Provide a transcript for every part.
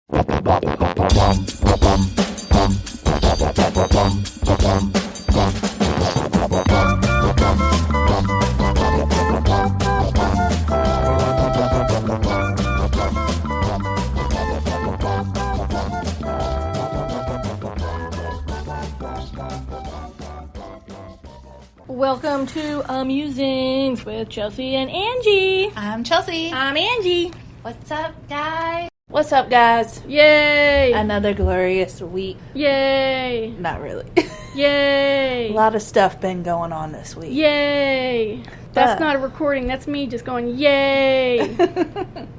Welcome to Musings with Chelsea and Angie. I'm Chelsea. I'm Angie. What's up, guys? What's up, guys? Yay! Another glorious week. Yay! Not really. Yay! A lot of stuff been going on this week. Yay! That's not a recording. That's me just going, yay!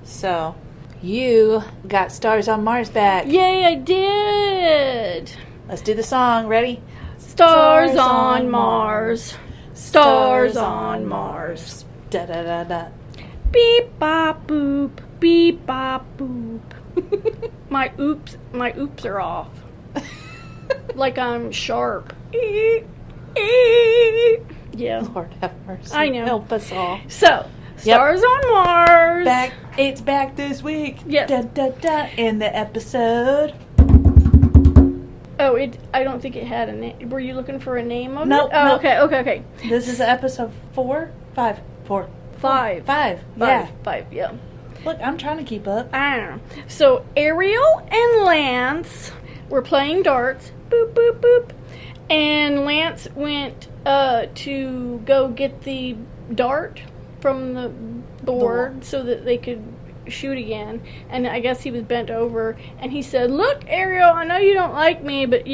So, you got Stars on Mars back. Yay, I did! Let's do the song. Ready? Stars on Mars. Stars on Mars. Da da da da. Beep bop boop. Beep bop boop. My oops are off. Like I'm sharp. Yeah. Lord have mercy. I know. Help us all. So, Stars on Mars. Back. It's back this week. Yes. Da da da. In the episode. Oh, I don't think it had a name. Were you looking for a name of Nope, it? Oh, nope. Okay. This is episode 4? 5. 4. Five. 5. Yeah. Five, yeah. Look, I'm trying to keep up. I don't know. So, Ariel and Lance were playing darts. Boop, boop, boop. And Lance went to go get the dart from the board so that they could shoot again. And I guess he was bent over. And he said, "Look, Ariel, I know you don't like me, but,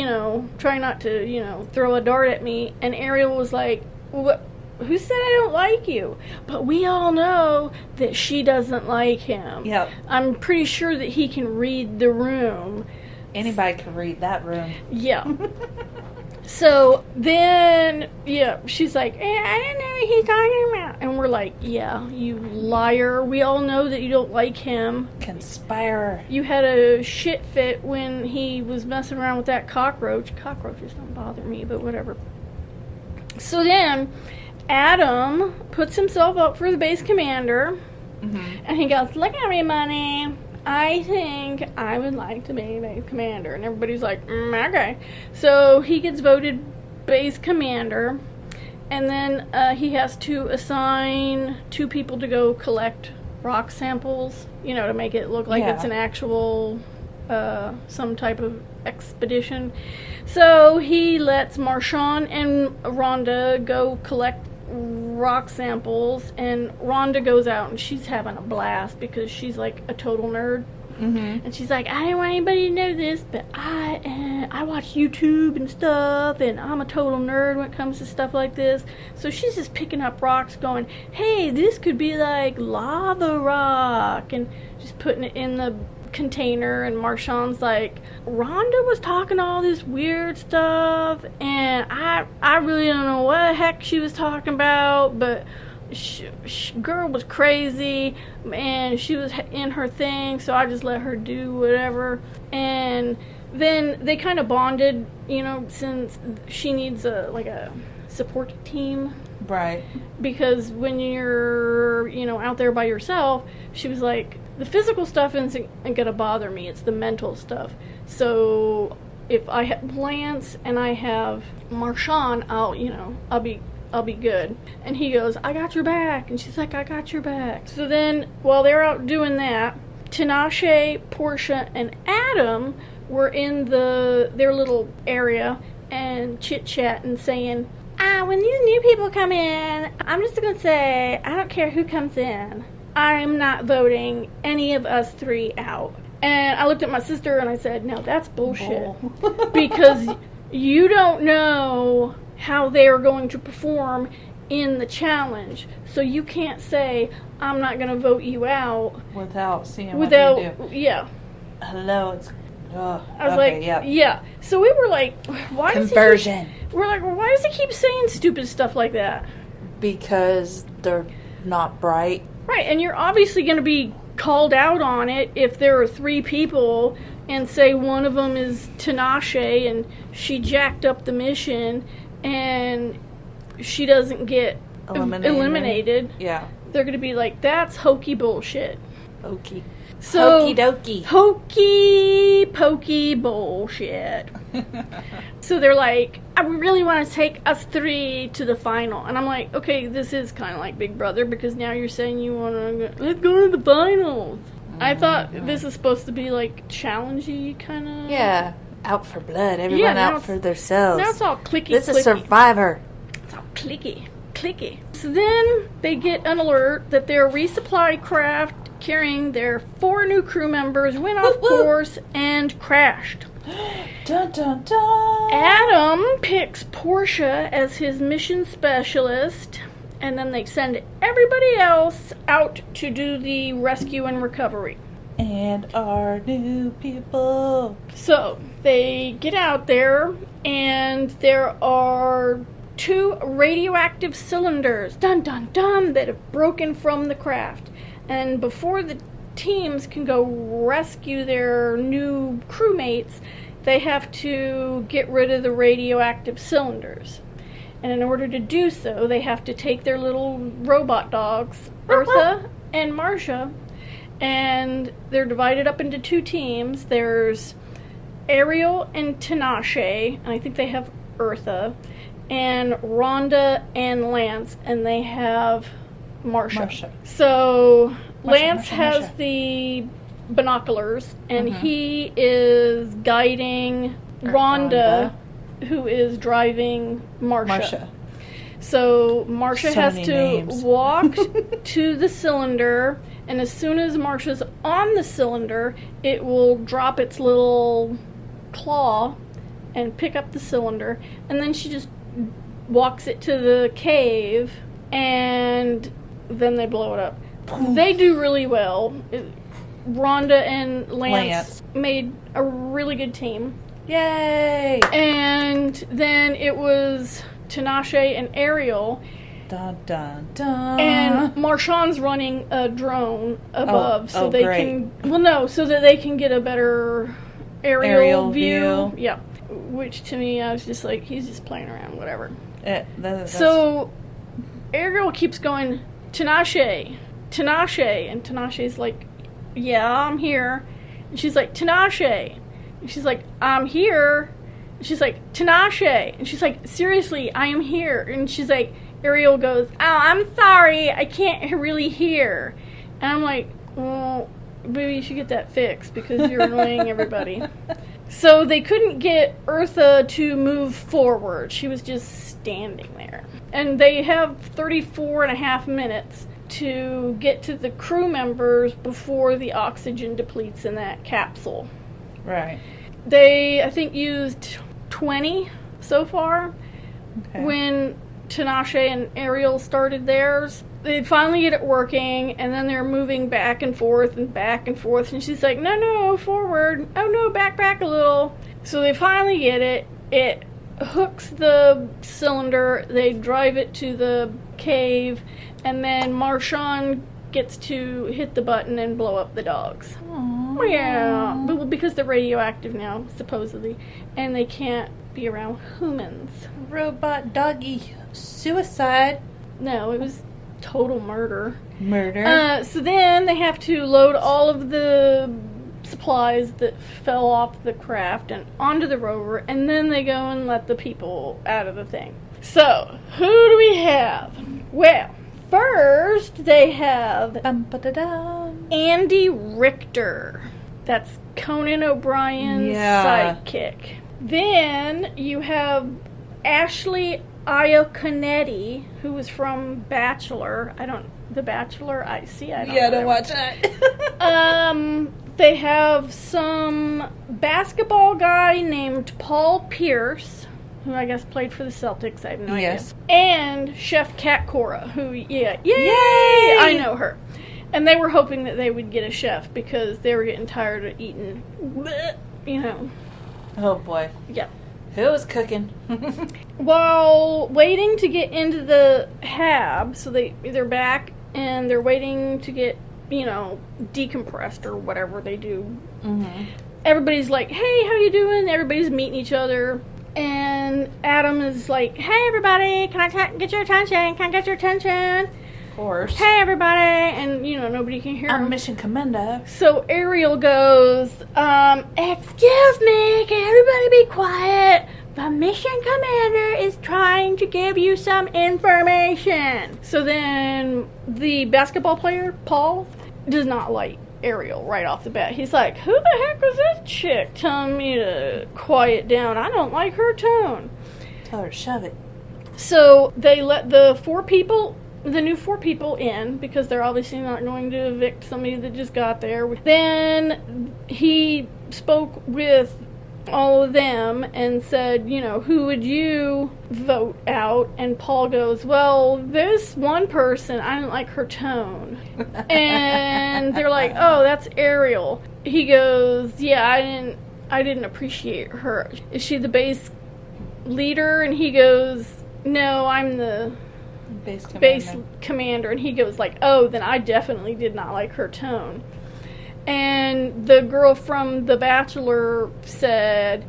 try not to, throw a dart at me." And Ariel was like, "What? Who said I don't like you?" But we all know that she doesn't like him. Yep. I'm pretty sure that he can read the room. Anybody can read that room. Yeah. So then, she's like, I didn't know what he's talking about. And we're like, yeah, you liar. We all know that you don't like him. Conspirer. You had a shit fit when he was messing around with that cockroach. Cockroaches don't bother me, but whatever. So then, Adam puts himself up for the base commander. Mm-hmm. And he goes, "Look, everybody, I think I would like to be base commander." And everybody's like, okay. So he gets voted base commander. And then he has to assign 2 people to go collect rock samples, to make it look like it's an actual, some type of expedition. So he lets Marshawn and Rhonda go collect rock samples, and Rhonda goes out and she's having a blast because she's like a total nerd. Mm-hmm. And she's like, "I didn't want anybody to know this, but I watch YouTube and stuff, and I'm a total nerd when it comes to stuff like this." So she's just picking up rocks going, "Hey, this could be like lava rock," and just putting it in the container. And Marshawn's like, "Rhonda was talking all this weird stuff, and I really don't know what the heck she was talking about, but girl was crazy, and she was in her thing, so I just let her do whatever." And then they kind of bonded, since she needs a support team. Right. Because when you're, out there by yourself, she was like, the physical stuff isn't going to bother me. It's the mental stuff. So if I have Lance and I have Marshawn, I'll be good. And he goes, "I got your back." And she's like, "I got your back." So then while they're out doing that, Tinashe, Portia, and Adam were in their little area and chit-chatting, saying, "When these new people come in, I'm just going to say, I don't care who comes in. I'm not voting any of us 3 out." And I looked at my sister and I said, "No, that's bullshit." Because you don't know how they're going to perform in the challenge. So you can't say, "I'm not going to vote you out." Without seeing what you do. Yeah. Hello, it's... I was like, yeah. So we were like, why Conversion. We're like, well, why does he keep saying stupid stuff like that? Because they're not bright. Right, and you're obviously going to be called out on it if there are 3 people and say one of them is Tinashe and she jacked up the mission and she doesn't get eliminated. Yeah. They're going to be like, that's hokey bullshit. Hokey. So, Hokey dokey. hokey pokey bullshit. So they're like, I really want to take us 3 to the final. And I'm like, okay, this is kind of like Big Brother because now you're saying you want to let's go to the finals. I thought this is supposed to be like challengey kind of. Yeah. Out for blood. Everyone out for themselves. Now it's all clicky. This is Survivor. It's all clicky. So then they get an alert that their resupply craft carrying their 4 new crew members went off course and crashed. Dun dun dun. Adam picks Portia as his mission specialist, and then they send everybody else out to do the rescue and recovery. And our new people. So they get out there, and there are 2 radioactive cylinders, dun dun dun, that have broken from the craft. And before the teams can go rescue their new crewmates, they have to get rid of the radioactive cylinders. And in order to do so, they have to take their little robot dogs, Eartha and Marcia, and they're divided up into 2 teams. There's Ariel and Tinashe, and I think they have Eartha, and Rhonda and Lance, and they have Marcia. So Lance has the binoculars, and he is guiding Rhonda, who is driving Marcia. So Marcia has to walk to the cylinder, and as soon as Marcia's on the cylinder, it will drop its little claw and pick up the cylinder, and then she just walks it to the cave, and then they blow it up. They do really well. Rhonda and Lance made a really good team. Yay! And then it was Tinashe and Ariel. Dun, dun, dun. And Marshawn's running a drone above so they can... Well, no, so that they can get a better aerial view. Yeah. Which, to me, I was just like, he's just playing around, whatever. So, Ariel keeps going, Tinashe, and Tinashe's like, yeah, I'm here. And she's like, Tinashe. And she's like, I'm here. And she's like, Tinashe. And she's like, seriously, I am here. And she's like, Ariel goes, oh, I'm sorry, I can't really hear. And I'm like, well, maybe you should get that fixed because you're annoying everybody. So they couldn't get Eartha to move forward. She was just standing there. And they have 34 and a half minutes to get to the crew members before the oxygen depletes in that capsule. Right. They, I think, used 20 so far. Okay. When Tinashe and Ariel started theirs, they finally get it working, and then they're moving back and forth, and she's like, no, forward, oh no, back a little. So they finally get it. It hooks the cylinder, they drive it to the cave, and then Marshawn gets to hit the button and blow up the dogs. Aww. Yeah, but because they're radioactive now, supposedly, and they can't be around humans. Robot doggy suicide. No, it was total murder. So then they have to load all of the supplies that fell off the craft and onto the rover, and then they go and let the people out of the thing. So, who do we have? Well, first they have Andy Richter. That's Conan O'Brien's sidekick. Then you have Ashley Iaconetti, who was from Bachelor. The Bachelor, I don't watch that. They have some basketball guy named Paul Pierce, who I guess played for the Celtics. I have no idea. And Chef Kat Cora, who, yay! I know her. And they were hoping that they would get a chef because they were getting tired of eating, Oh boy. Yeah. Who was cooking? While waiting to get into the hab, so they're back and they're waiting to get, decompressed or whatever they do. Mm-hmm. Everybody's like, hey, how you doing? Everybody's meeting each other. And Adam is like, hey, everybody, can I get your attention? Can I get your attention? course. hey everybody, and nobody can hear I'm him. Mission Commander. So Ariel goes, excuse me, can everybody be quiet? The mission commander is trying to give you some information. So then the basketball player, Paul, does not like Ariel right off the bat. He's like, who the heck was this chick telling me to quiet down? I don't like her tone. Tell her to shove it. So they let the new four people in, because they're obviously not going to evict somebody that just got there. Then he spoke with all of them and said, who would you vote out? And Paul goes, well, this one person, I didn't like her tone. And they're like, oh, that's Ariel. He goes, yeah, I didn't appreciate her. Is she the base leader? And he goes, no, I'm the base commander. And he goes like, oh, then I definitely did not like her tone. And the girl from The Bachelor said,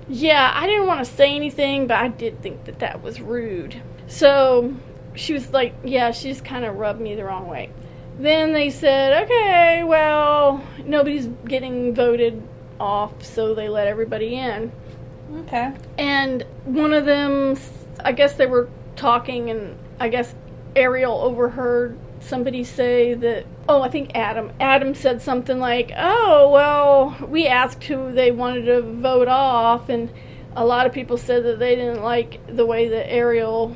yeah, I didn't want to say anything, but I did think that was rude. So she was like, yeah, she just kind of rubbed me the wrong way. Then they said, okay, well, nobody's getting voted off, so they let everybody in. Okay. And one of them, I guess they were talking, and I guess Ariel overheard somebody say that, I think Adam said something like, oh, well, we asked who they wanted to vote off, and a lot of people said that they didn't like the way that Ariel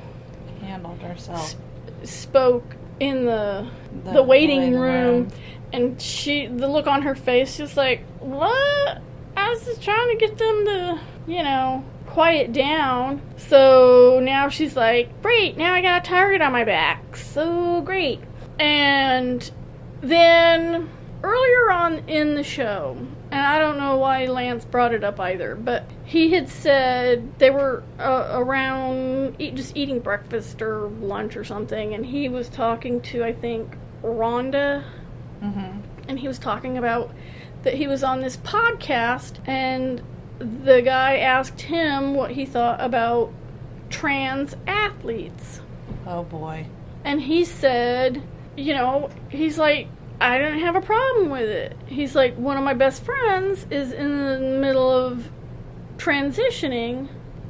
handled herself, spoke in the waiting room. And the look on her face, just like, what? I was just trying to get them to, quiet down. So now she's like, great, now I got a target on my back. So great. And then earlier on in the show, and I don't know why Lance brought it up either, but he had said they were around just eating breakfast or lunch or something, and he was talking to, I think, Rhonda. Mm-hmm. And he was talking about that he was on this podcast, and the guy asked him what he thought about trans athletes. Oh boy. And he said, he's like, I didn't have a problem with it. He's like, one of my best friends is in the middle of transitioning,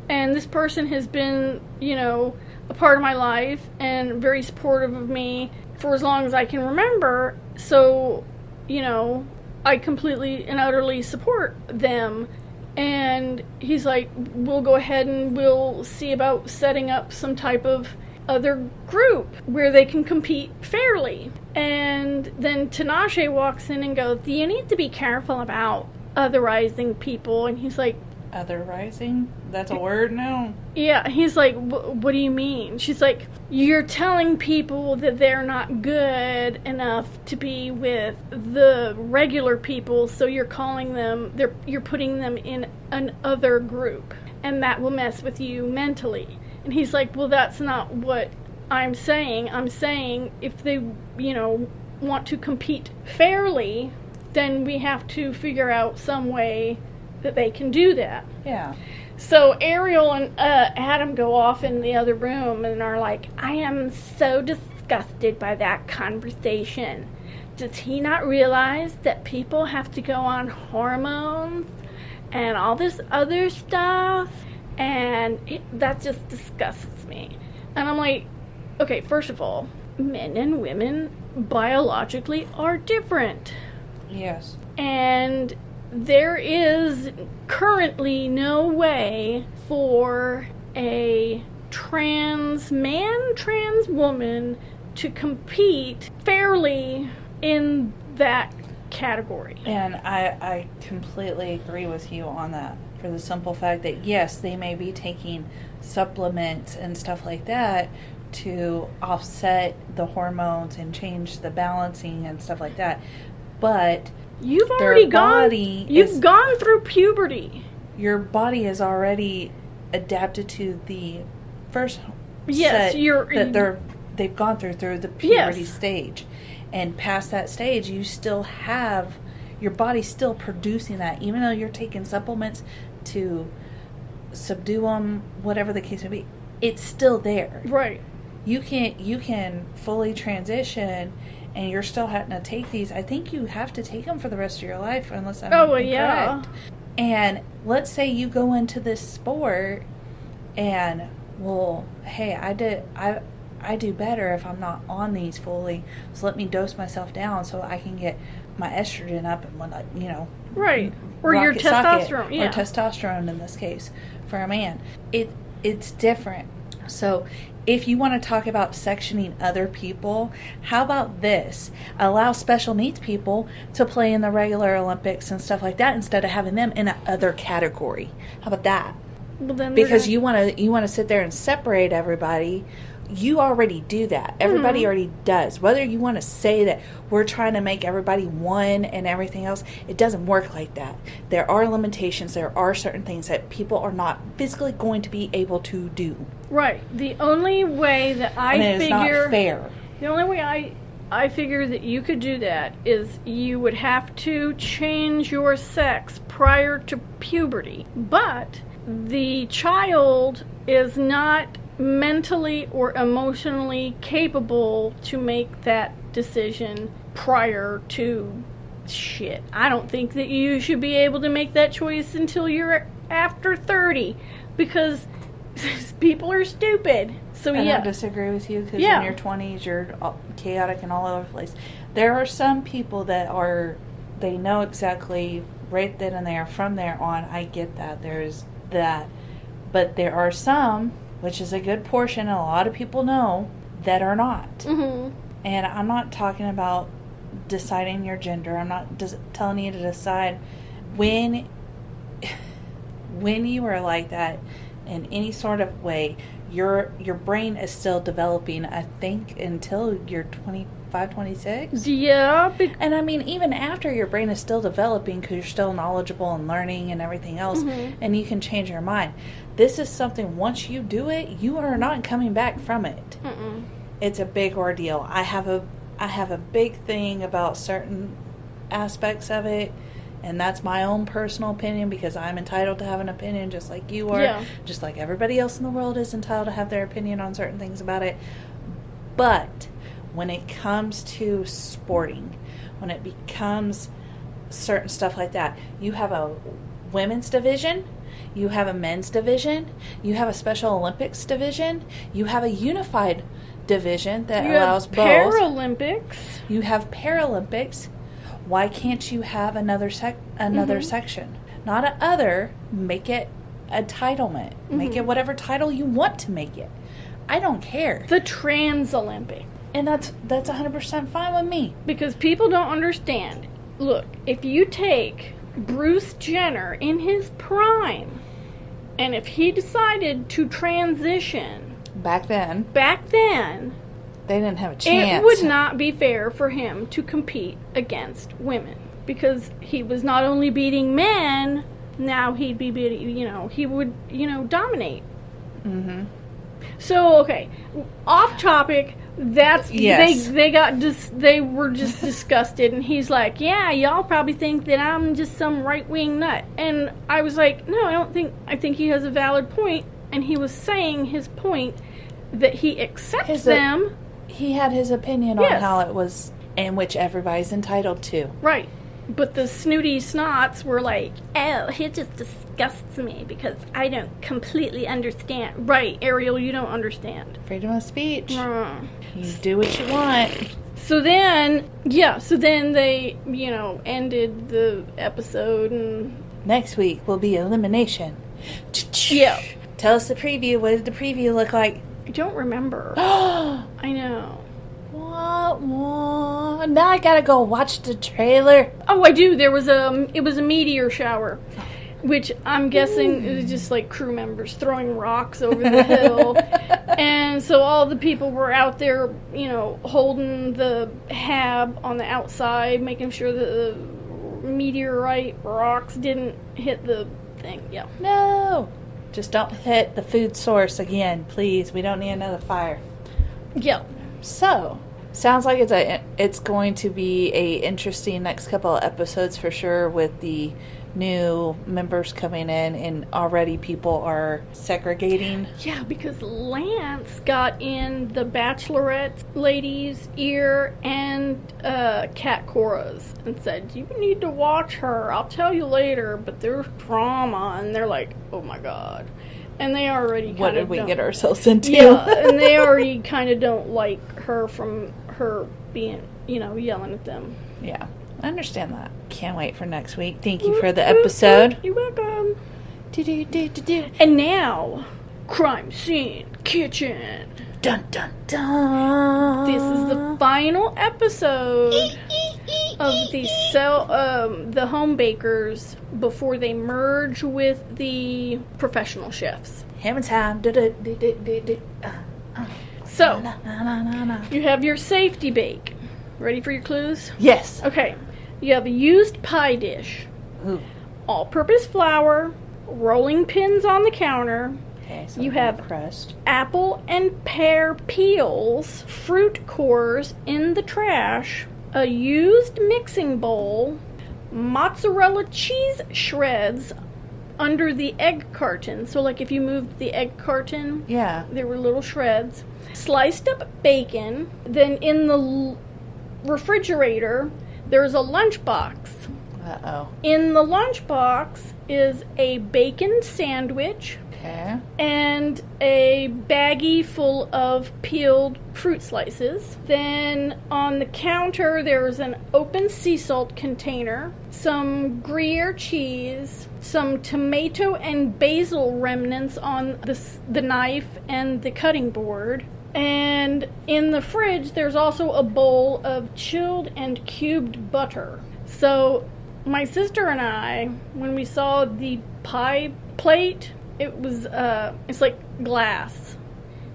and this person has been, a part of my life and very supportive of me for as long as I can remember. So, I completely and utterly support them. And he's like, we'll go ahead and we'll see about setting up some type of other group where they can compete fairly. And then Tinashe walks in and goes, you need to be careful about otherizing people. And he's like, otherizing? That's a word now? Yeah, he's like, what do you mean? She's like, you're telling people that they're not good enough to be with the regular people, so you're calling them, you're putting them in an other group, and that will mess with you mentally. And he's like, well, that's not what I'm saying. I'm saying if they, want to compete fairly, then we have to figure out some way that they can do that. Yeah. So Ariel and Adam go off in the other room and are like, I am so disgusted by that conversation. Does he not realize that people have to go on hormones and all this other stuff? And that just disgusts me. And I'm like, okay, first of all, men and women biologically are different. Yes. And there is currently no way for a trans man, trans woman to compete fairly in that category. And I completely agree with you on that, for the simple fact that, yes, they may be taking supplements and stuff like that to offset the hormones and change the balancing and stuff like that, but you've already gone through puberty. Your body is already adapted to the first set that they've gone through the puberty stage. And past that stage, you still have, your body's still producing that, even though you're taking supplements to subdue them, whatever the case may be. It's still there. Right. you can fully transition and you're still having to take these. I think you have to take them for the rest of your life unless I'm incorrect. Yeah. And let's say you go into this sport and, well, hey, I do better if I'm not on these fully. So let me dose myself down so I can get my estrogen up and whatnot, Right. Or your testosterone. Or testosterone in this case for a man. It's different. So if you want to talk about sectioning other people, how about this? Allow special needs people to play in the regular Olympics and stuff like that instead of having them in another category. How about that? Well, then because you want to sit there and separate everybody. You already do that. Everybody already does. Whether you want to say that we're trying to make everybody one and everything else, it doesn't work like that. There are limitations. There are certain things that people are not physically going to be able to do. Right. The only way that it's not fair. The only way I figure that you could do that is you would have to change your sex prior to puberty. But the child is not mentally or emotionally capable to make that decision prior to shit. I don't think that you should be able to make that choice until you're after 30 because people are stupid. So I don't disagree with you because in your 20s you're chaotic and all over the place. There are some people that they know exactly right then and there from there on. I get that. There's that. But there are some, which is a good portion, and a lot of people know, that are not. Mm-hmm. And I'm not talking about deciding your gender. I'm not telling you to decide when you are like that in any sort of way. Your brain is still developing, I think, until you're 25, 26. Yeah. And I mean, even after your brain is still developing because you're still knowledgeable and learning and everything else, and you can change your mind. This is something, once you do it, you are not coming back from it. Mm-mm. It's a big ordeal. I have a big thing about certain aspects of it, and that's my own personal opinion because I'm entitled to have an opinion just like you are, just like everybody else in the world is entitled to have their opinion on certain things about it. But when it comes to sporting, when it becomes certain stuff like that, you have a women's division, you have a men's division, you have a Special Olympics division, you have a unified division that allows both. Paralympics. You have Paralympics. Why can't you have another section? Not a other. Make it a titlement. Make it whatever title you want to make it. I don't care. The Trans Olympic. And that's 100% fine with me. Because people don't understand. Look, if you take Bruce Jenner in his prime, and if he decided to transition back then, they didn't have a chance. It would not be fair for him to compete against women because he was not only beating men, now he'd be beating, he would, dominate. Mm-hmm. So, okay, off topic. That's they were just disgusted, and he's like, yeah, y'all probably think that I'm just some right-wing nut. And I was like, no, I think he has a valid point, and he was saying his point that he accepts them. He had his opinion on how it was, and which everybody's entitled to. Right. But the snooty snots were like, oh, he just disgusts me because I don't completely understand. Right, Ariel, you don't understand. Freedom of speech. You do what you want. So then they, ended the episode. And next week will be elimination. Yeah. Tell us the preview. What did the preview look like? I don't remember. I know. What? Now I gotta go watch the trailer. Oh, I do. It was a meteor shower, which I'm guessing it was just like crew members throwing rocks over the hill. And so all the people were out there, holding the hab on the outside, making sure that the meteorite rocks didn't hit the thing. Yeah. No. Just don't hit the food source again, please. We don't need another fire. Yeah. So, sounds like it's going to be a interesting next couple of episodes for sure with the new members coming in, and already people are segregating. Yeah, because Lance got in the Bachelorette lady's ear and Kat Cora's and said, "You need to watch her. I'll tell you later, but there's drama." And they're like, "Oh my God." And they already what did we get ourselves into? Yeah, and they already kind of don't like her from her being, yelling at them. Yeah. I understand that. Can't wait for next week. Thank you for the episode. You're welcome. And now, crime scene kitchen. Dun dun dun. This is the final episode of the home bakers before they merge with the professional chefs. Hammer time. So, you have your safety bake. Ready for your clues? Yes. Okay. You have a used pie dish, all-purpose flour, rolling pins on the counter. Okay, so you have crust, apple and pear peels, fruit cores in the trash, a used mixing bowl, mozzarella cheese shreds under the egg carton. So, like if you moved the egg carton, there were little shreds. Sliced up bacon. Then in the refrigerator, there's a lunchbox. Uh-oh. In the lunchbox is a bacon sandwich. Okay. And a baggie full of peeled fruit slices. Then on the counter, there's an open sea salt container, some Gruyere cheese, some tomato and basil remnants on the knife and the cutting board. And in the fridge, there's also a bowl of chilled and cubed butter. So my sister and I, when we saw the pie plate, it was it's like glass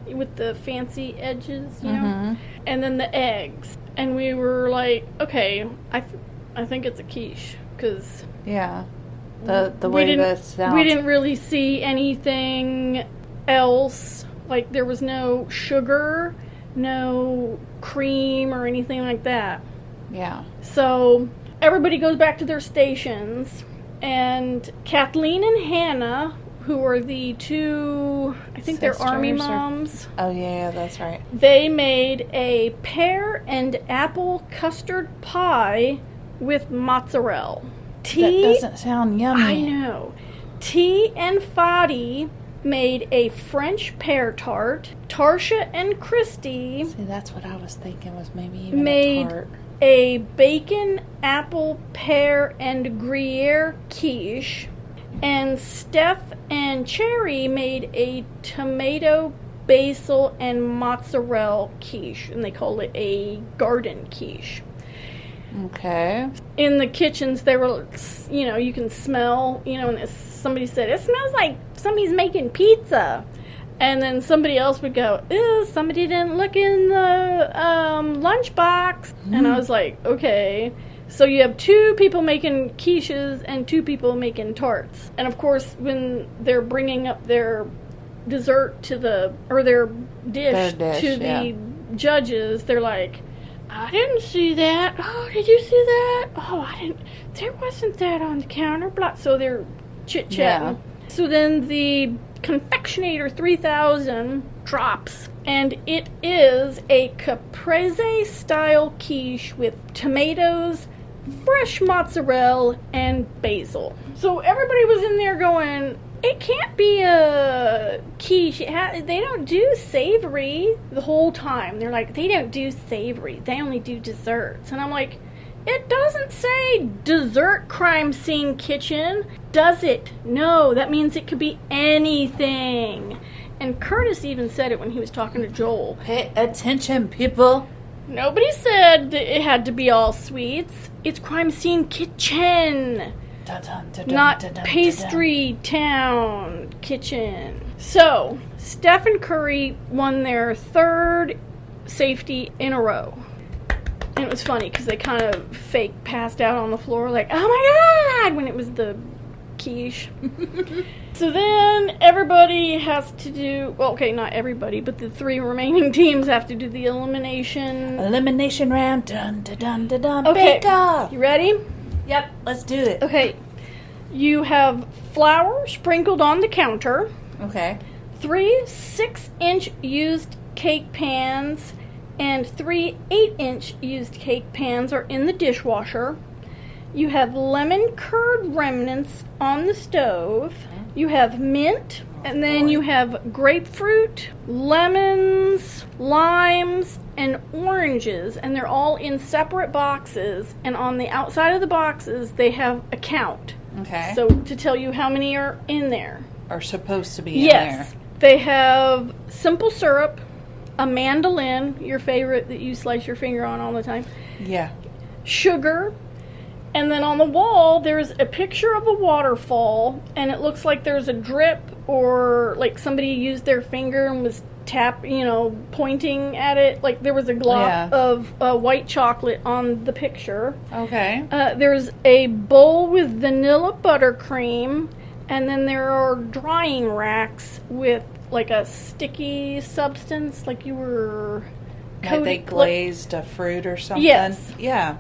with the fancy edges, and then the eggs. And we were like, okay, I think it's a quiche, because the way that sounds. We didn't really see anything else. Like, there was no sugar, no cream, or anything like that. Yeah. So, everybody goes back to their stations, and Kathleen and Hannah, who are the two, I think they're army moms. Oh, yeah, that's right. They made a pear and apple custard pie with mozzarella. That doesn't sound yummy. I know. T and Fadi made a French pear tart. Tarsha and Christy. See, that's what I was thinking, was maybe even made a tart. A bacon, apple, pear, and Gruyere quiche. And Steph and Cherry made a tomato, basil, and mozzarella quiche. And they call it a garden quiche. Okay. In the kitchens, they were, you can smell, and somebody said, it smells like somebody's making pizza. And then somebody else would go, ew, somebody didn't look in the lunchbox. And I was like, okay. So you have two people making quiches and two people making tarts. And of course, when they're bringing up their dessert their dish to the judges, they're like, I didn't see that. Oh, did you see that? Oh, I didn't. There wasn't that on the counter. So they're chit-chatting. Yeah. So then the Confectionator 3000 drops, and it is a caprese-style quiche with tomatoes, fresh mozzarella, and basil. So everybody was in there going, it can't be a quiche. They don't do savory the whole time. They're like, they don't do savory. They only do desserts. And I'm like, it doesn't say dessert crime scene kitchen, does it? No, that means it could be anything. And Curtis even said it when he was talking to Joel. Pay attention, people. Nobody said that it had to be all sweets. It's crime scene kitchen. Not pastry town kitchen. So, Steph and Curry won their third safety in a row. And it was funny because they kind of fake passed out on the floor like, oh my God, when it was the quiche. So then everybody has to do, well, okay, not everybody, but the three remaining teams have to do the elimination round. Dun, dun, dun, dun, dun. Okay, Bake off. you ready? Yep, let's do it. Okay, You have flour sprinkled on the counter. Okay. 3 6-inch used cake pans and 3 8-inch used cake pans are in the dishwasher. You have lemon curd remnants on the stove. You have mint, and then you have grapefruit, lemons, limes, and oranges, and they're all in separate boxes, and on the outside of the boxes they have a count. Okay. So to tell you how many are in there. Are supposed to be in there. Yes. They have simple syrup, a mandolin, your favorite that you slice your finger on all the time. Yeah. Sugar. And then on the wall, there's a picture of a waterfall, and it looks like there's a drip, or like somebody used their finger and was pointing at it. Like there was a glop of white chocolate on the picture. Okay. There's a bowl with vanilla buttercream, and then there are drying racks with like a sticky substance, like you were Like they glazed a fruit or something? Yes. Yeah.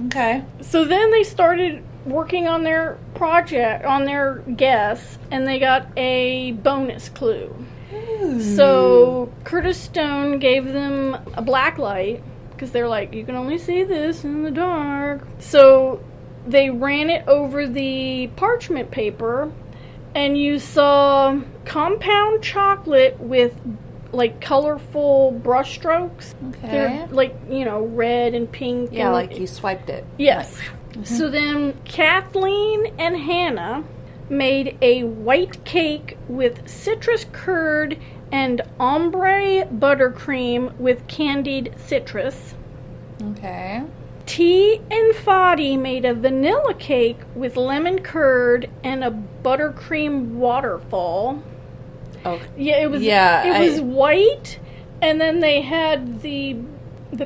Okay. So then they started working on their project, on their guess, and they got a bonus clue. Ooh. So Curtis Stone gave them a black light, because they're like, you can only see this in the dark. So they ran it over the parchment paper, and you saw compound chocolate with like colorful brush strokes. Okay. They're like, red and pink. Yeah, and, like you swiped it. Yes. Like, So then Kathleen and Hannah made a white cake with citrus curd and ombre buttercream with candied citrus. Okay. T and Fadi made a vanilla cake with lemon curd and a buttercream waterfall. Oh, yeah, it was. Yeah, it was white, and then they had the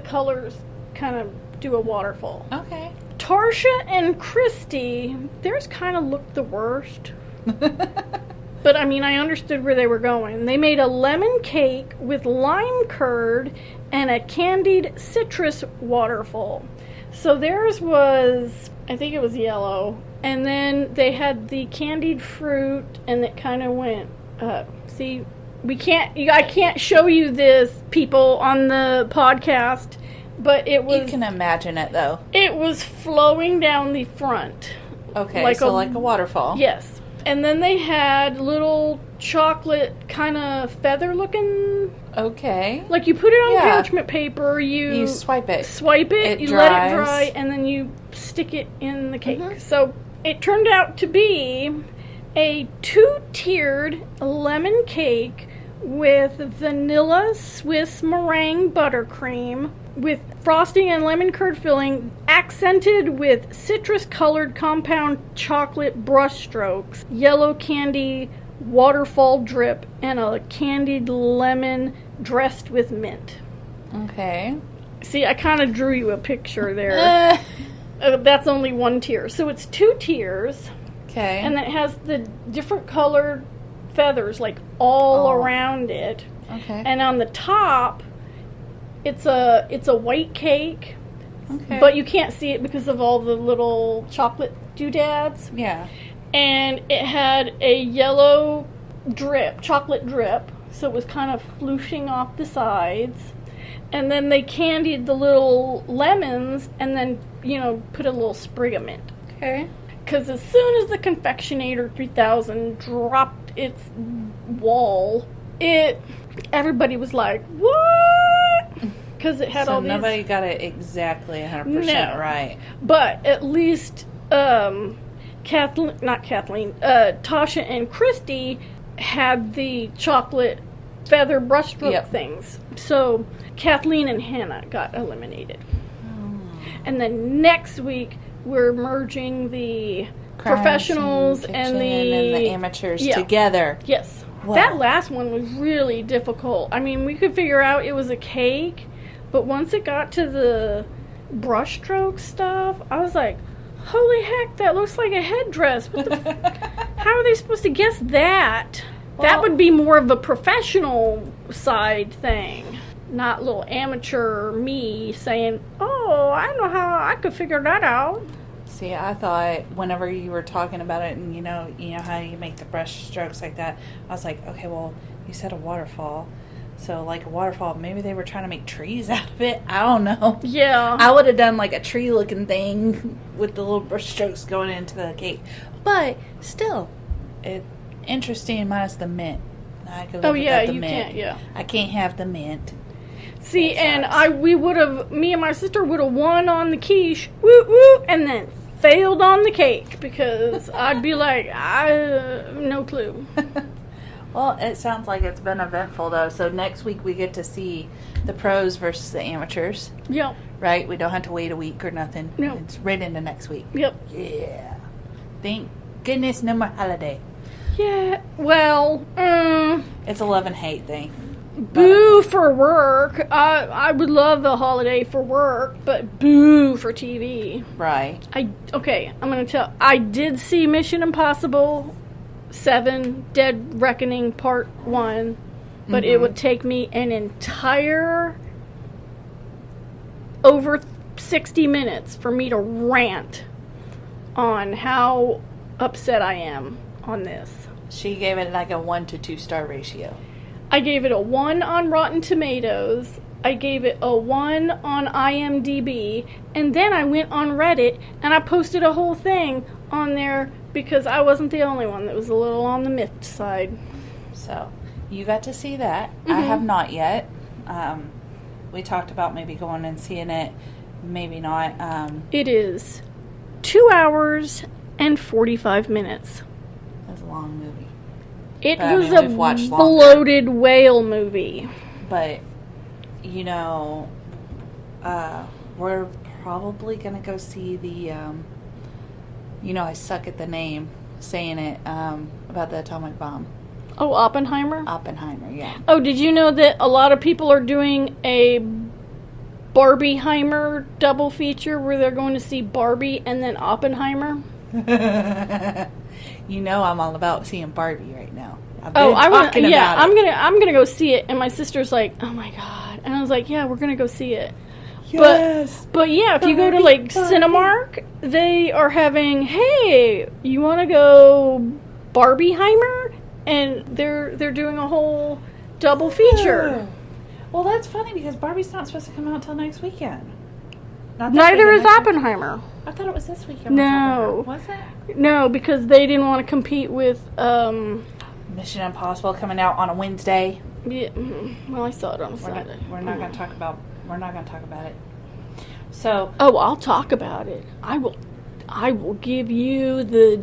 colors kind of do a waterfall. Okay. Tarsha and Christy, theirs kind of looked the worst. But I mean, I understood where they were going. They made a lemon cake with lime curd and a candied citrus waterfall. So theirs was, I think it was yellow, and then they had the candied fruit, and it kind of went. See, I can't show you this, people, on the podcast, but it was... You can imagine it, though. It was flowing down the front. Okay, like a waterfall. Yes. And then they had little chocolate kind of feather-looking... Okay. Like you put it on parchment paper, you swipe it. You let it dry, and then you stick it in the cake. Mm-hmm. So it turned out to be a 2-tiered lemon cake with vanilla Swiss meringue buttercream with frosting and lemon curd filling, accented with citrus-colored compound chocolate brush strokes, yellow candy waterfall drip, and a candied lemon dressed with mint. Okay. See, I kind of drew you a picture there. That's only 1 tier. So it's 2 tiers. Okay. And it has the different colored feathers, like, all around it. Okay. And on the top, it's a white cake. Okay. But you can't see it because of all the little chocolate doodads. Yeah. And it had a yellow drip, chocolate drip, so it was kind of flooshing off the sides. And then they candied the little lemons and then, put a little sprig of mint. Okay. Because as soon as the Confectionator 3000 dropped its wall, everybody was like, what? Because it had all these... nobody got it exactly 100% right. But at least Tasha and Christy had the chocolate feather brushstroke things. So Kathleen and Hannah got eliminated. Oh. And then next week, we're merging the professionals and the amateurs together. Yes. Wow. That last one was really difficult. I mean, we could figure out it was a cake, but once it got to the brushstroke stuff, I was like, holy heck, that looks like a headdress. What the how are they supposed to guess that? Well, that would be more of a professional side thing. Not little amateur me saying, oh, I know how I could figure that out. See, I thought whenever you were talking about it, and you know how you make the brush strokes like that, I was like, okay, well, you said a waterfall. So, like a waterfall, maybe they were trying to make trees out of it. I don't know. Yeah. I would have done like a tree-looking thing with the little brush strokes going into the cake. But still, it's interesting minus the mint. I could live without the mint. Can't, yeah. I can't have the mint. See, and me and my sister would have won on the quiche, woo woo, and then failed on the cake because I'd be like, no clue. Well, it sounds like it's been eventful, though. So next week we get to see the pros versus the amateurs. Yep. Right? We don't have to wait a week or nothing. No. It's right into next week. Yep. Yeah. Thank goodness no more holiday. Yeah. Well, it's a love and hate thing. Boo for work. I would love the holiday for work, but boo for TV. Right. Okay, I'm going to tell. I did see Mission Impossible 7 Dead Reckoning Part 1, but it would take me an entire over 60 minutes for me to rant on how upset I am on this. She gave it like a 1 to 2 star ratio. I gave it a 1 on Rotten Tomatoes. I gave it a 1 on IMDb. And then I went on Reddit and I posted a whole thing on there because I wasn't the only one that was a little on the miffed side. So, you got to see that. I have not yet. We talked about maybe going and seeing it. Maybe not. It is 2 hours and 45 minutes. That's a long movie. It was a bloated whale movie. But, we're probably going to go see the, I suck at the name, saying it, about the atomic bomb. Oh, Oppenheimer? Oppenheimer, yeah. Oh, did you know that a lot of people are doing a Barbieheimer double feature where they're going to see Barbie and then Oppenheimer? I'm all about seeing Barbie right now. I'm gonna go see it, and my sister's like, "Oh my god!" And I was like, "Yeah, we're gonna go see it." Yes. But yeah, if you go to like Cinemark, they are having, "Hey, you want to go Barbieheimer?" And they're doing a whole double feature. Well, that's funny because Barbie's not supposed to come out till next weekend. Neither is Oppenheimer. I thought it was this weekend. No. Was it? No, because they didn't want to compete with Mission Impossible coming out on a Wednesday. Yeah. Well, I saw it on a Sunday. We're not going to talk about it. So. Oh, I'll talk about it. I will give you the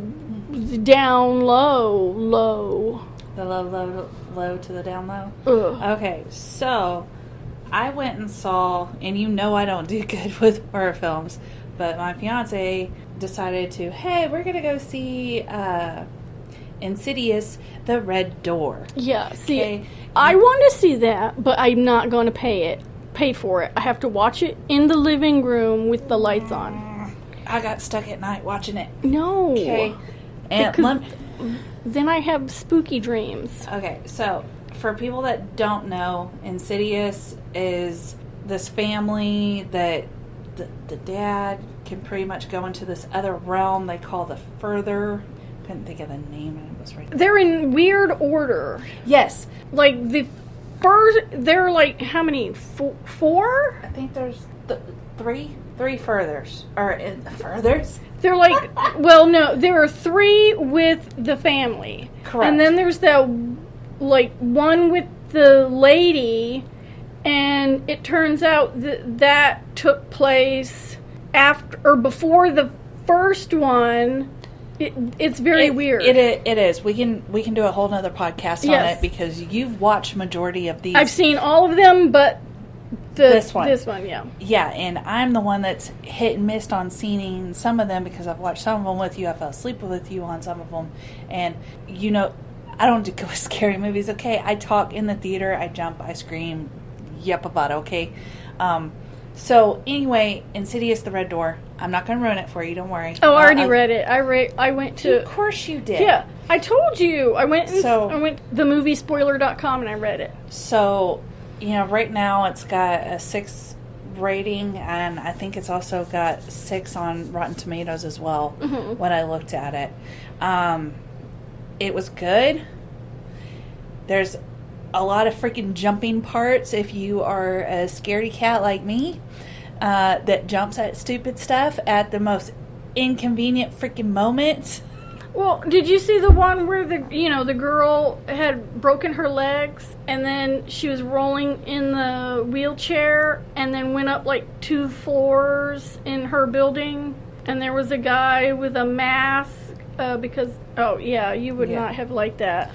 down low. The low to the down low? Ugh. Okay, so I went and saw, and I don't do good with horror films, but my fiance decided to, hey, we're going to go see Insidious, The Red Door. Yeah, see, okay. I want to see that, but I'm not going to pay for it. I have to watch it in the living room with the lights on. I got stuck at night watching it. No. Okay. And then I have spooky dreams. Okay, so for people that don't know, Insidious is this family that the dad can pretty much go into this other realm they call the Further. Couldn't think of the name, and it was right there. They're in weird order. Yes. Like the first, they're like how many? 4? I think there's three furthers. Or furthers? They're like, well, no, there are 3 with the family. Correct. And then there's that, like, one with the lady, and it turns out that took place after or before the first one. It's very weird. It is. We can do a whole nother podcast on it because you've watched majority of these. I've seen all of them, but this one, yeah. Yeah, and I'm the one that's hit and missed on seeing some of them because I've watched some of them with you. I fell asleep with you on some of them. And, I don't go with scary movies, okay? I talk in the theater, I jump, I scream, yep about it, okay? So, anyway, Insidious, The Red Door. I'm not going to ruin it for you, don't worry. Oh, I already read it. I went to... Of course you did. Yeah, I told you. I went themoviespoiler.com and I read it. So... right now it's got a 6 rating, and I think it's also got 6 on Rotten Tomatoes as well, when I looked at it. It was good. There's a lot of freaking jumping parts if you are a scaredy cat like me, that jumps at stupid stuff at the most inconvenient freaking moments. Well, did you see the one where the girl had broken her legs and then she was rolling in the wheelchair and then went up like 2 floors in her building, and there was a guy with a mask because you would not have liked that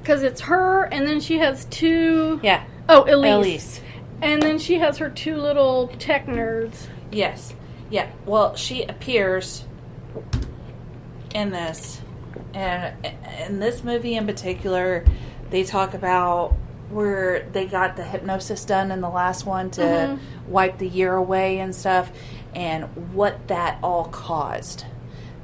because it's her, and then she has 2 Elise. And then she has her 2 little tech nerds. Yes. Yeah. Well, she appears in this. And in this movie in particular, they talk about where they got the hypnosis done in the last one to wipe the year away and stuff, and what that all caused.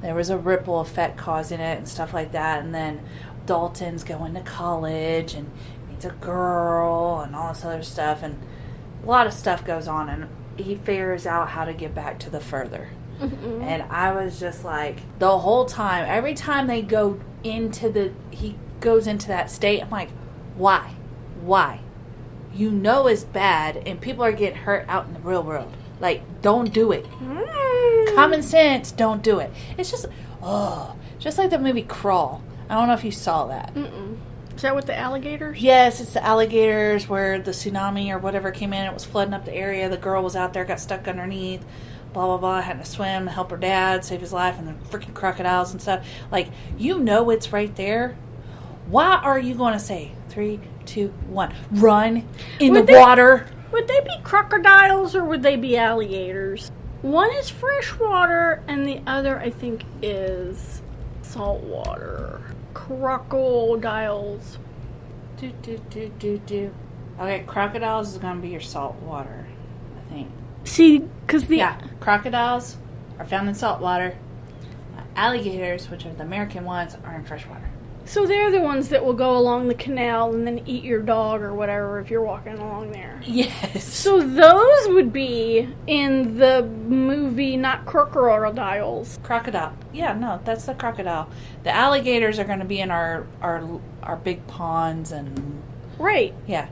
There was a ripple effect causing it and stuff like that. And then Dalton's going to college and meets a girl and all this other stuff. And a lot of stuff goes on, and he figures out how to get back to the further. And I was just like, the whole time, every time they go he goes into that state, I'm like, why? You know it's bad, and people are getting hurt out in the real world. Like, don't do it. Common sense, don't do it. It's just, just like the movie Crawl. I don't know if you saw that. Is that with the alligators? Yes, it's the alligators where the tsunami or whatever came in. It was flooding up the area. The girl was out there, got stuck underneath. Blah, blah, blah. Had to swim to help her dad, save his life, and the freaking crocodiles and stuff. Like, you know it's right there. Why are you going to say 3, 2, 1, run in the water? Would they be crocodiles or would they be alligators? One is freshwater and the other, I think, is saltwater. Crocodiles. Okay, crocodiles is going to be your saltwater, I think. See, because crocodiles are found in saltwater. Alligators, which are the American ones, are in freshwater. So they're the ones that will go along the canal and then eat your dog or whatever if you're walking along there. Yes. So those would be in the movie, not crocodiles. Crocodile. Yeah, no, that's the crocodile. The alligators are going to be in our big ponds and... Right. Yeah.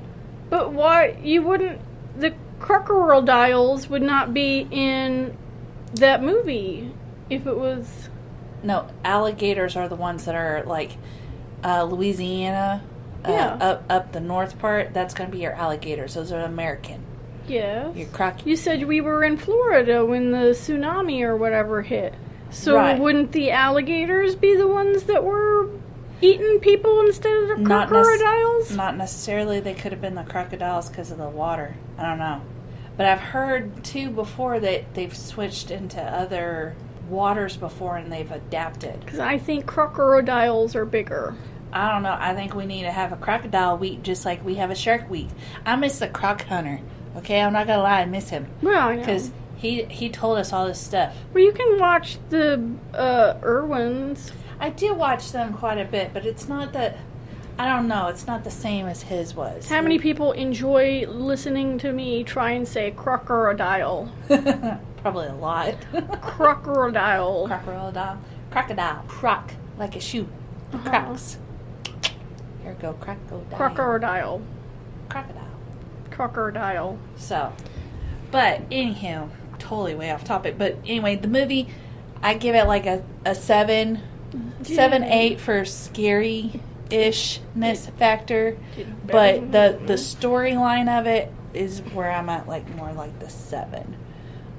But why you wouldn't... The crocodiles would not be in that movie if it was... No, alligators are the ones that are like Louisiana, up the north part. That's going to be your alligators. Those are American. Yes. Your You said we were in Florida when the tsunami or whatever hit. So wouldn't the alligators be the ones that were eating people instead of the crocodiles? Not necessarily. They could have been the crocodiles because of the water. I don't know. But I've heard, too, before that they've switched into other waters before and they've adapted. Because I think crocodiles are bigger. I don't know. I think we need to have a crocodile week just like we have a shark week. I miss the croc hunter. Okay, I'm not going to lie. I miss him. Well, I know. Because he told us all this stuff. Well, you can watch the Irwins. I did watch them quite a bit, but it's not that... I don't know. It's not the same as his was. How many people enjoy listening to me try and say crocodile? Probably a lot. Crocodile. Crocodile. Crocodile. Croc. Like a shoe. Crocs. Here we go. Crocodile. Crocodile. Crocodile. Crocodile. So. But, anywho. Totally way off topic. But, anyway, the movie, I give it like a 7. 7-8 for scary-ishness factor. But the storyline of it is where I'm at, like, more like the 7.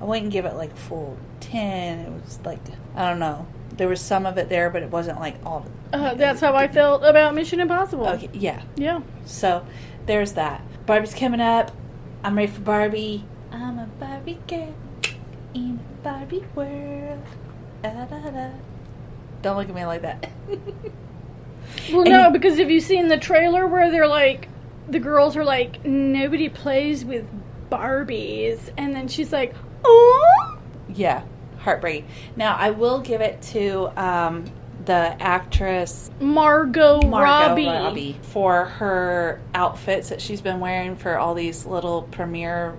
I wouldn't give it like a full 10. It was like, I don't know. There was some of it there, but it wasn't like all of it. That's how I felt about Mission Impossible. Okay, yeah. Yeah. So, there's that. Barbie's coming up. I'm ready for Barbie. I'm a Barbie girl in a Barbie world. Da-da-da. Don't look at me like that. Well, no, because have you seen the trailer where they're like, the girls are like, nobody plays with Barbies, and then she's like, oh, yeah, heartbreaking. Now I will give it to the actress Margot Robbie for her outfits that she's been wearing for all these little premiere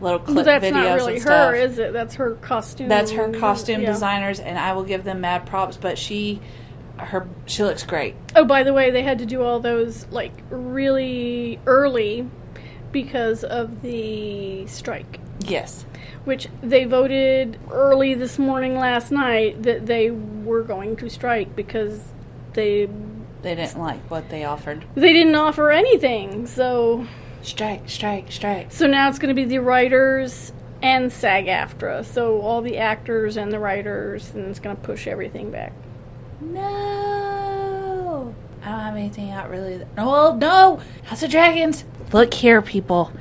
little clip that's videos not really and stuff. her, is it? That's her costume. That's her costume designers, and I will give them mad props. But she looks great. Oh, by the way, they had to do all those like really early because of the strike. Yes. Which they voted early this morning last night that they were going to strike because they didn't like what they offered. They didn't offer anything, so... Strike. So now it's going to be the writers and SAG-AFTRA. So all the actors and the writers, and it's going to push everything back. No! I don't have anything out really... Oh, no! House of Dragons! Look here, people.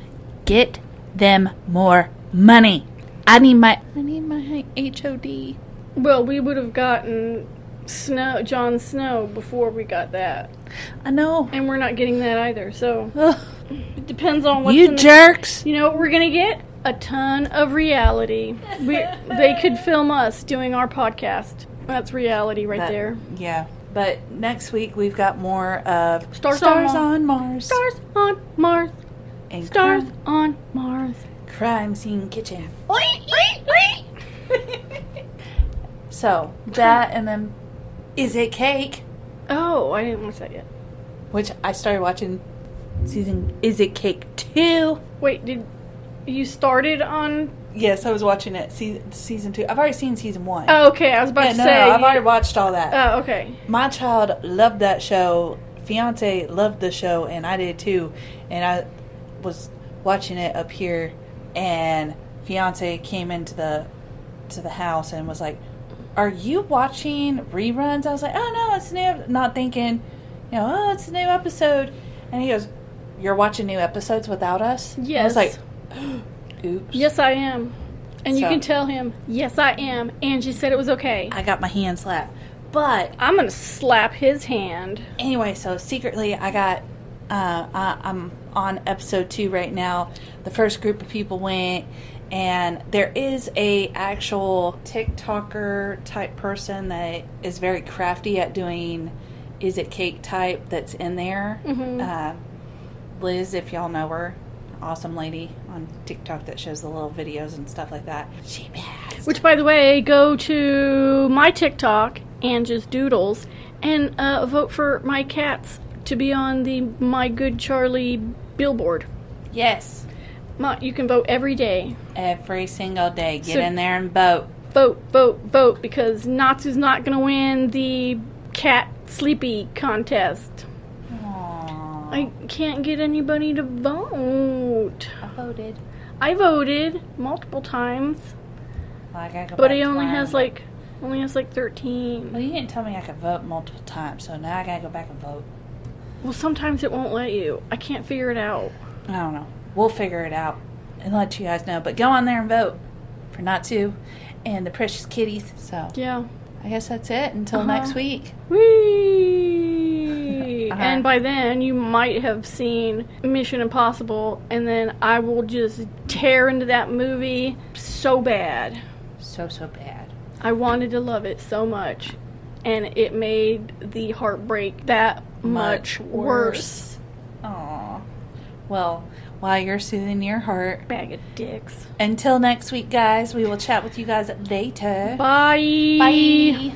Get them more money. I need my HOD. Well, we would have gotten Jon Snow before we got that. I know. And we're not getting that either, so... It depends on what's you jerks! You know what we're going to get? A ton of reality. They could film us doing our podcast. That's reality there. Yeah. But next week we've got more of Stars on Mars. Stars on Mars. And Stars on Mars. Crime Scene Kitchen. So, that and then Is It Cake? Oh, I didn't watch that yet. Which I started watching season Is It Cake 2. Wait, did you started on... Yes, I was watching it, season 2. I've already seen season 1. Oh, okay, I was about to say... No, I've already watched all that. Oh, okay. My child loved that show. Fiance loved the show, and I did too. And I was watching it up here, and Fiance came into the house and was like, "Are you watching reruns?" I was like, "Oh no, it's new." Not thinking, "Oh, it's a new episode." And he goes, "You're watching new episodes without us?" Yes. I was like, "Oops." Yes, I am. And you can tell him, "Yes, I am." Angie said it was okay. I got my hand slapped. But I'm going to slap his hand. Anyway, so secretly I got, I'm on episode 2 right now. The first group of people went, and there is a actual TikToker type person that is very crafty at doing Is It Cake type that's in there. Mm-hmm. Liz, if y'all know her, awesome lady on TikTok that shows the little videos and stuff like that. She bad. Which, by the way, go to my TikTok, Angie's Doodles, and vote for my cats to be on the My Good Charlie billboard. Yes. You can vote every day. Every single day. Get in there and vote. Vote, because Natsu's not going to win the cat sleepy contest. Aww. I can't get anybody to vote. I voted multiple times. Well, I gotta go but back he to only mine. has like 13. Well, you didn't tell me I could vote multiple times, so now I gotta go back and vote. Well, sometimes it won't let you. I can't figure it out. I don't know. We'll figure it out and let you guys know. But go on there and vote for Natsu and the Precious Kitties. So yeah, I guess that's it until next week. Whee! And by then you might have seen Mission Impossible, and then I will just tear into that movie so bad. So bad. I wanted to love it so much, and it made the heartbreak that much worse. Aw. Well, while you're soothing your heart, bag of dicks. Until next week, guys, we will chat with you guys later. Bye. Bye.